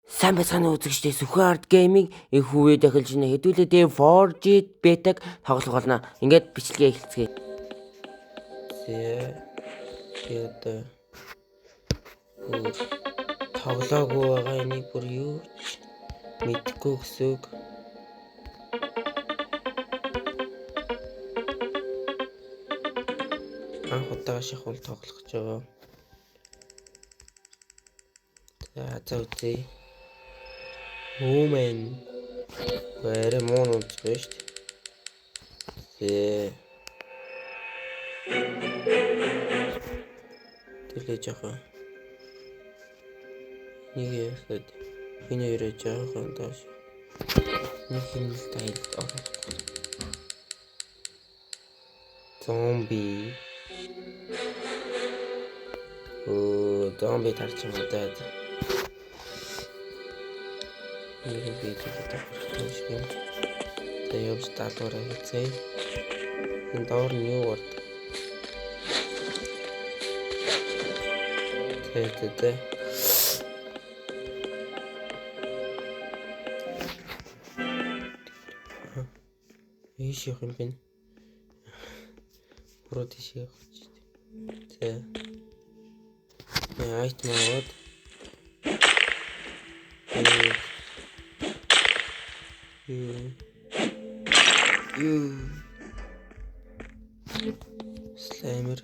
Сайн байцгаана үзэгчдээ Сүхэн Арт Гейминг их үе дахилж нэ хэдүүлээ 4G бетаг тоглох болно. Ингээд бичлэгээ эхэлцгээе. Тэгээд тоглоогүй байгаа энийг бүр юу ч мэдгүй гэсэн үг. Анх удаа шахуул тоглох гэж байгаа. За үзье. Woman. Вэрэ мон үзсэн шүү дээ. Тэлэж яхаа. Нэг ясад энэ өрөө жаахан доош. Нэг хэмнэл тайлд орох. Зомби. Зомби тарч байгаа. Нэг бийтэй шиг. Тэгээд явж даалгавраа хийцгээе. Энэ доор нь юу болд? Тэгээд ийш явах юм бэ? Буруу тийш явах гэж байна. Айтем аваад слаймер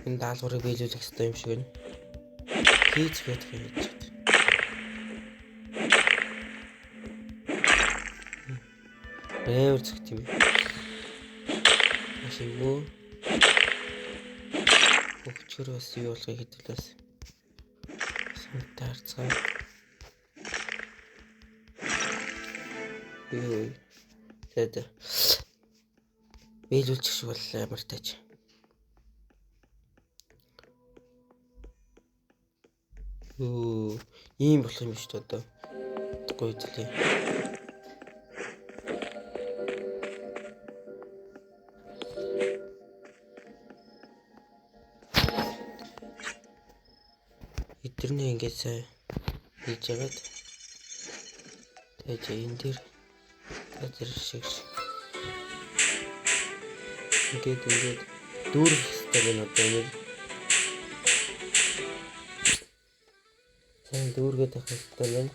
энэ даалгаврыг биелүүлэх хэрэгтэй юм шиг байна. Хийж байдаг юм гэж. Эвэр зүгт юм. Ашиггүй. Хөгчөр бас юу болгохыг хэдүүлээс. Сантаарцгаа. Тэгээд биелүүлчих шиг боллоо ямар тааж. Ийм болох юм шүү дээ одоо. Гоё төлөө. Эдгэрний ингэж сайн хийж яагаад. Тэгээд энэ дээр тэр шиг ингээд дүүрэх хэрэгтэй байна одоо энэ. Сайн дүүргээд авах хэрэгтэй байна.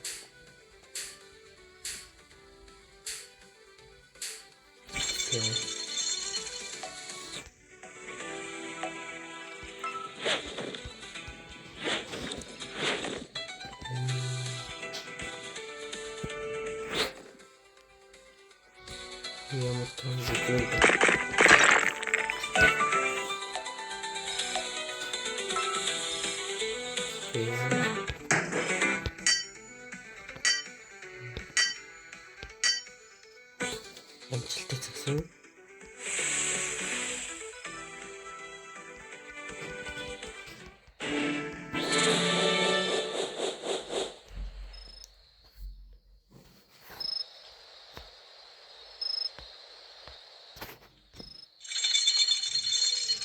Ямар том зүйл амжилттай зогсон.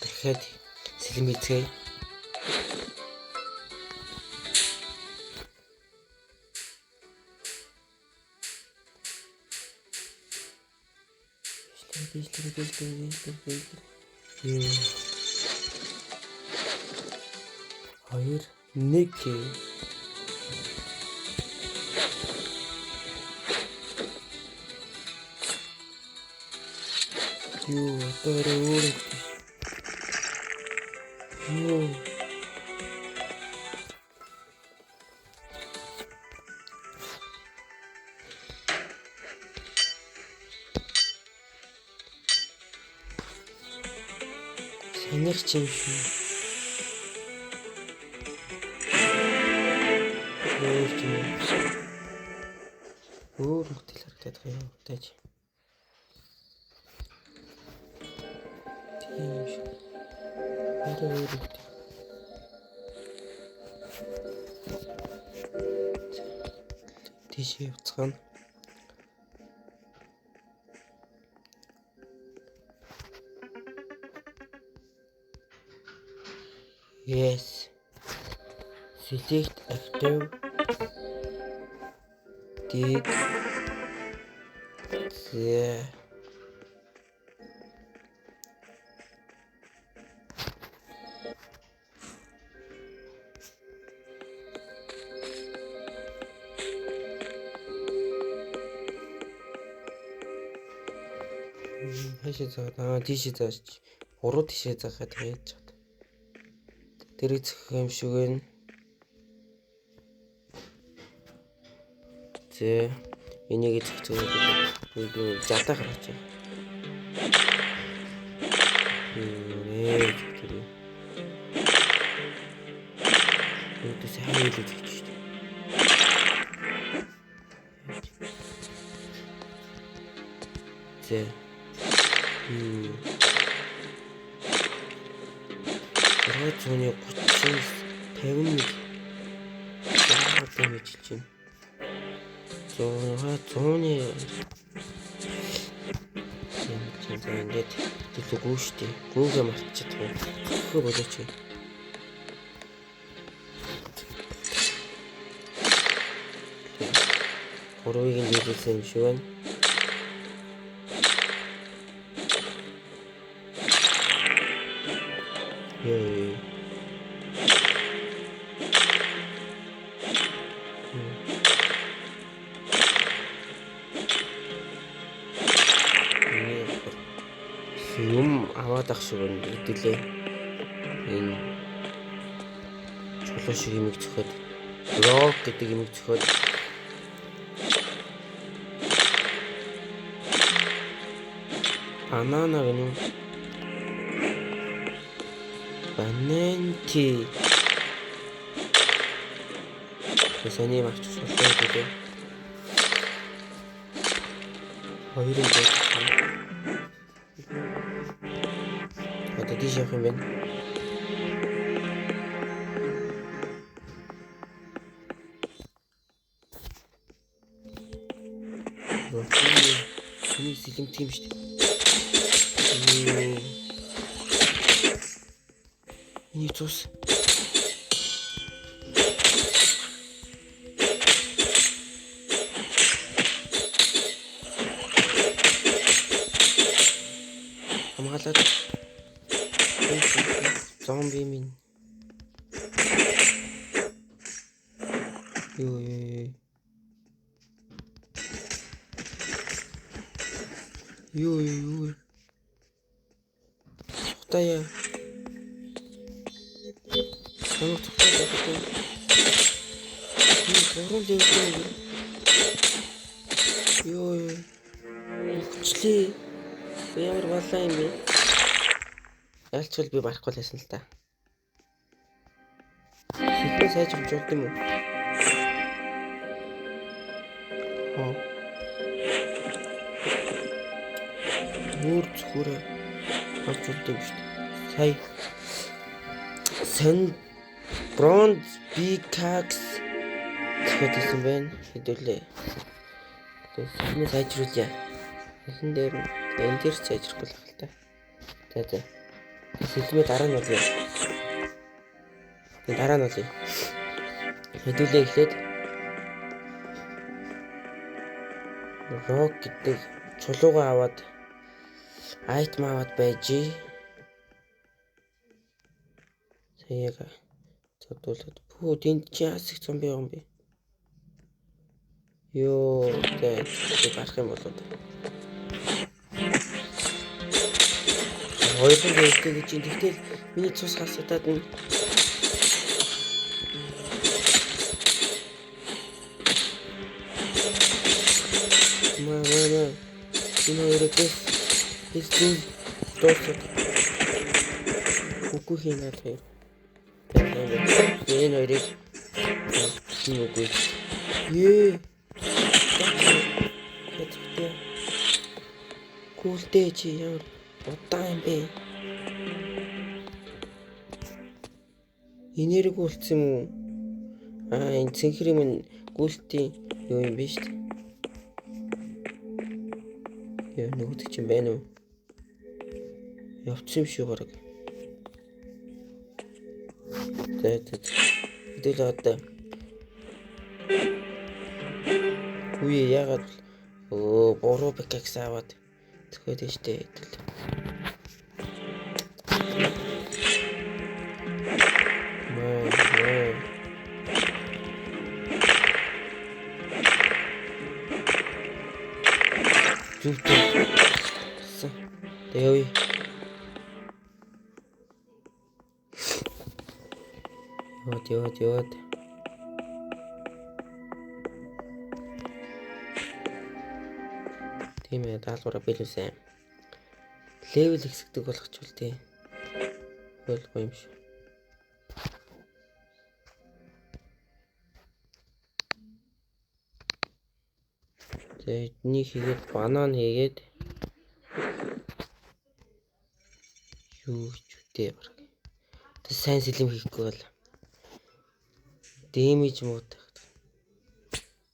Дахиад сэлмэцгээ. Хоёр нэг одоо санийх ч юм шүү. Өөр хөтөл харагдаад байгаа юм тааж. Тийм шүү. Өөр хөтөл. тийш явцгаана. Yes. Select active. Dig. Yeah. Хэшээ заагаад тийшээ зааж 3 тийшээ заагаад хийж чад. Тэр эцэх юм шиг байна. Зэ энийг эцэх зүгээр жадаа гаргаж байна. Тэр. Энд сайн хэлээд өгч шүү дээ. Зэ 630 51 дэмэж чинь. Зооны ингээд дэлгүү штэ. Гүүгээ мартчихдаг. Хөө болооч. Гурвыг нь хэлсэн юм шиг байна. Юм аваад ах шиг байна гэдэлээ. Энэ чулуу шиг юм зөхөд рок гэдэг юм зөхөд банана гэнэ. Бананти. Тэсэний марч суултаа гэдэг. Хоёрын дээр. Одоо тийш явах юм байна. Миний сэлэмт юм шүү дээ. Миний цус. Хамгаалаад зомби минь. Юу. Тая. Намайг цогцолж байгаа. Гурван левел. Юу. Хүчлээ. Ямар балаа юм бэ? Ялцвал би барахгүй лсэн л та. Хитнээс сайжруулж болд юм уу? Мөр зүхөрөө авч болд юм шүү дээ. Сая сан бронз бикакс гэхэтсэн байна. Хэдүүлээ. Хитнээс сайжруулъя. Хэлэн дээр энэ дээр сайжрахгүй л хэл та. За. Сэлмээ дараа нь болъё. Дараа нь болъё. Хэдүүлээ эхлээд рок гэдэг чулуугаа аваад айтм аваад байжээ. Саяга цодуулаад пүү тэнд чи яас их зомби юм бэ? Ёо тэгээд гарах юм болоо. Хоёрын дэвстэй гэж чинь тэгтэл миний цус хасуудаад нь маа энэ өрөөс тийм тоосоо үгүй хийнаа тэр. Энэ өрөөс тийм үгүй. Гүлдээ чи ямар удаан юм бэ? Энерги үлдсэн юм уу? Энэ цэнхэр юм гүйлтийн Юу юм бэ шүү дээ. Яа нөгөөд чинь байна уу? Явчихсан юм шүү бараг. Хэдүүл одоо. Үе яагаад буруу пикакс аваад төхөөд нь штэ хэдүүл. Зүгтээ. Тэвээ. Яваад. Тийм ээ, даалгавраа биелүүлсэн. Левел хэсэгдэг болгочвол тий. Хөлгүй юм шиг. Тэгээд эдний хийгээд банан хийгээд юу ч үтэй баг. Тэ сайн сэлэм хийхгүй бол дэмэж муутай.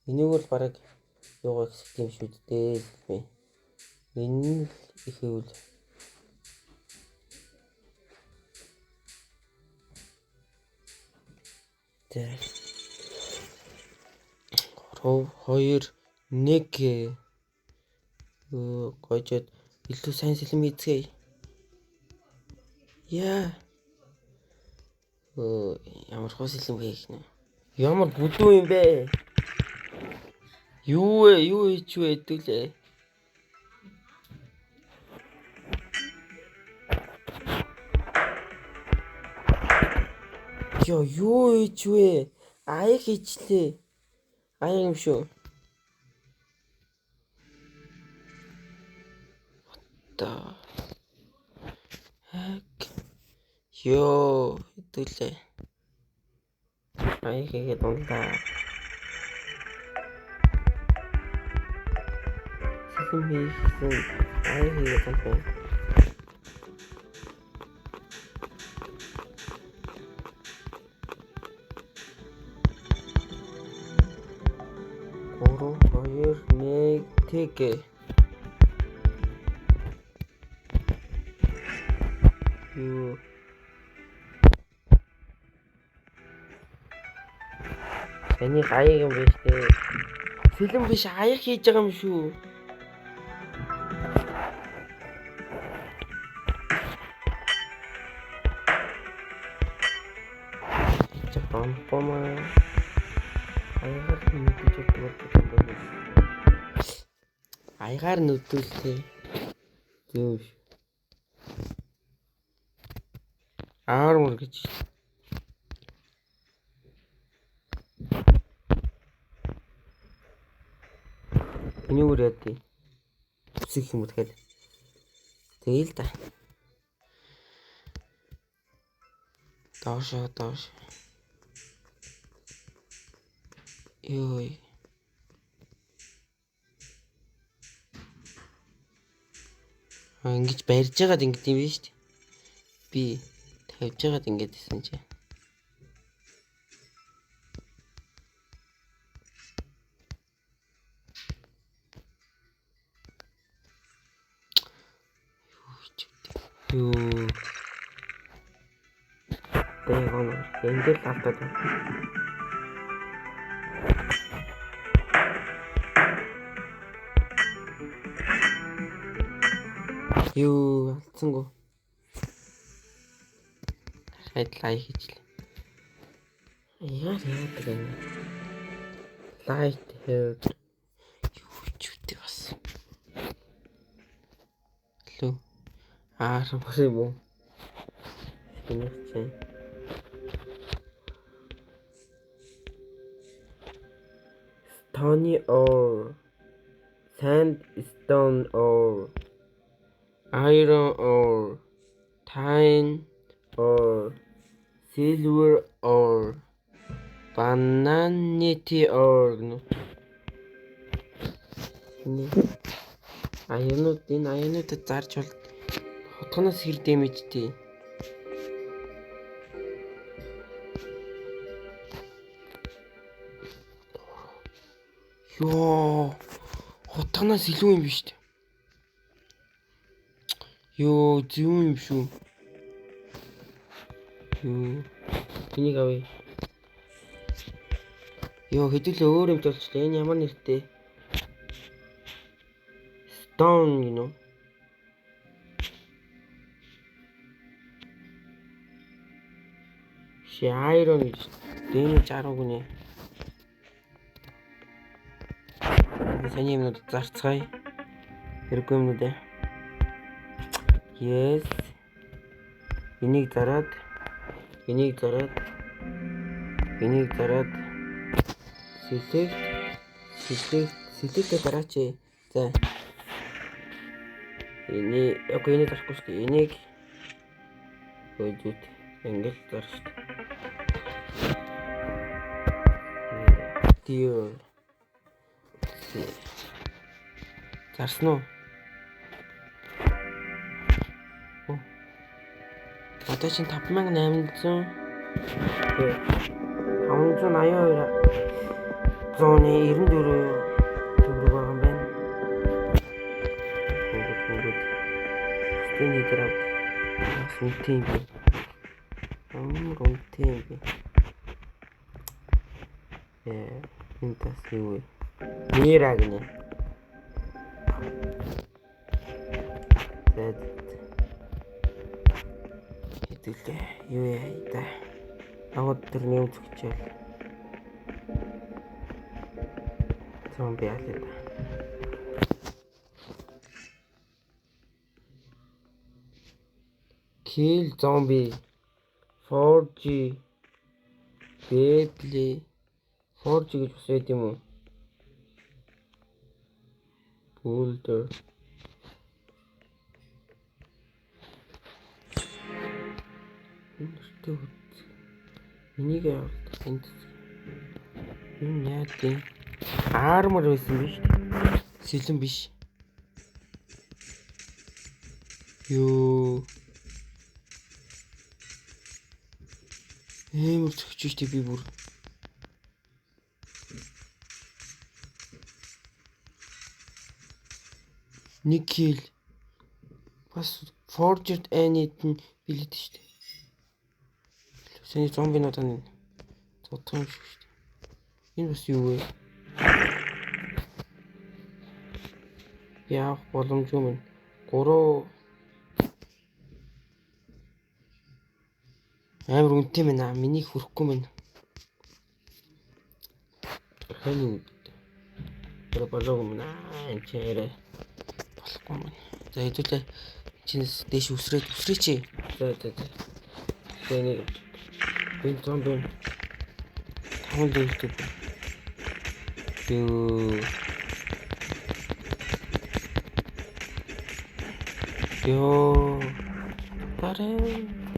Энийг бол бараг юугаар хэсэг юм шүү дээ. Энэ л их үйл. Тэ 2 1 гойжод илүү сайн сэлэм хийцгээе. Яа. Ямар хос сэлэм хийх нэ. Ямар бүдүү юм бэ? Юу хийж хэдүүлээ. Юу хийж вэ? Аяг хийчлээ. Аяг юм шүү. Та. Хэдүүлээ. Аяг хийгээд унлаа. Сэлэм хийсэн аяг хийгээд унлаа. Тэг. Юу. Эний аяг юм биш дээ. Сэлэм биш аяг хийж байгаа юм шүү. Помаа. Аягаар нүдэж өгдөг. Аягаар нүдүүлээ. Зөөш. Аармор гэж. Энийгээр яа. Үсэх юм уу тэгэхээр. Тэгээл та. Доош. Ёй. Ингэж барьж байгаад ингэдэм юм биш үү? Би тавьж байгаад ингэж исэн чи. Юу. Тэгвэл эндэл алдаад. Юу алдсангүй. Лай хийчлээ. Яагаад юм. Light hair. Юу ч үгүй бас. Лөө. Мөр юм уу? Шинэ. Stony ore. Sandstone ore. Iron ore. Tin ore. Silver ore. Bananity ore. Энэ аянуудад зарж бол хотгоноос хэр дэмэжтэй. Ёо. Хутганаас илүү юм биш үү? Ёо, зөв юм шүү. Ёо. Энийг авъя. Ёо, хэдүүлээ өөр юм болчихлоо. Энэ ямар нэртэй? Stone гинөө. Iron гэж. Дэмэ 60 гинэ. Саний юмнууд зарцгаая. Хэрэггүй юмнууд ээ. Yes. Энийг зараад. Select дараач. За. Энийг зарахгүй шүү дээ. Энийг хөөжүүд ингэж зар шүү дээ. Тий. Зарсан уу? Одоо чинь 5800 582 194 төгрөг байгаа юм байна. Хөөд. Тэний дээр сүнтийн би. Ронтийн би. Энэ тас юу вэ? Нэраг нэ. Хэдүүлээ. Юу яа да. Агад тэр нэм зүгчээл. Зомби аль. Kill zombie 4G Deadly 4G гэж бас байд юм уу? Boulder энийг явуулдаг энд энэ яа тийм армор байсан биш үү? Сэлэн биш. Ёо Эмэр зөгчөөжтэй би бүр. Никел. Бас Forged Anid нь билээд штэ. Сэний зомби надад цотхон юм шиг штэ. Энэ бас юу вэ? Яах боломжгүй мэн. 3 амар үнэтэй мэн. Миний хүрэхгүй мэн. Хань тэр болоо мэн. Чээрэ болохгүй мэн. За хэдүүлээ чинээс дэш үсрээч. За. Тэнийг энэ зомби таван дэвтэй. Ёо.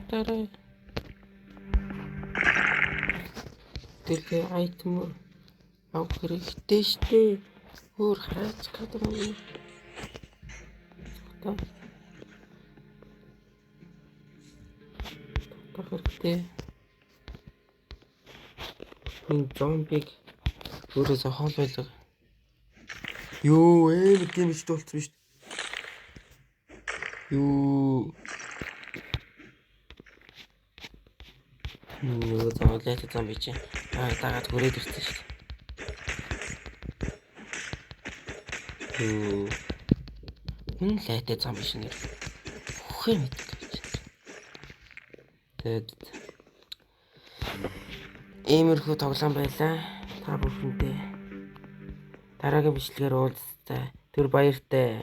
Тарэ. Тэр айтем авах хэрэгтэй штэ. Өөр хараач кадр юм. Хэрэгтэй. Энэ зомбиг өөрөөсөө хоол байлгаа. Ёо, гэмжтэй болчихсон биз дээ. Ёо. Нөгөө зомлээд зомби чи. Дагаад хүрээд ирсэн шүү дээ. Ёо. Энэ лайтай зомби шинээр. Хөхөө мэд. Тэгэд иймэрхүү тоглоом байлаа. Та бүхэндээ дараагийн бичлэгээр уулзъя. Тэр баяртай.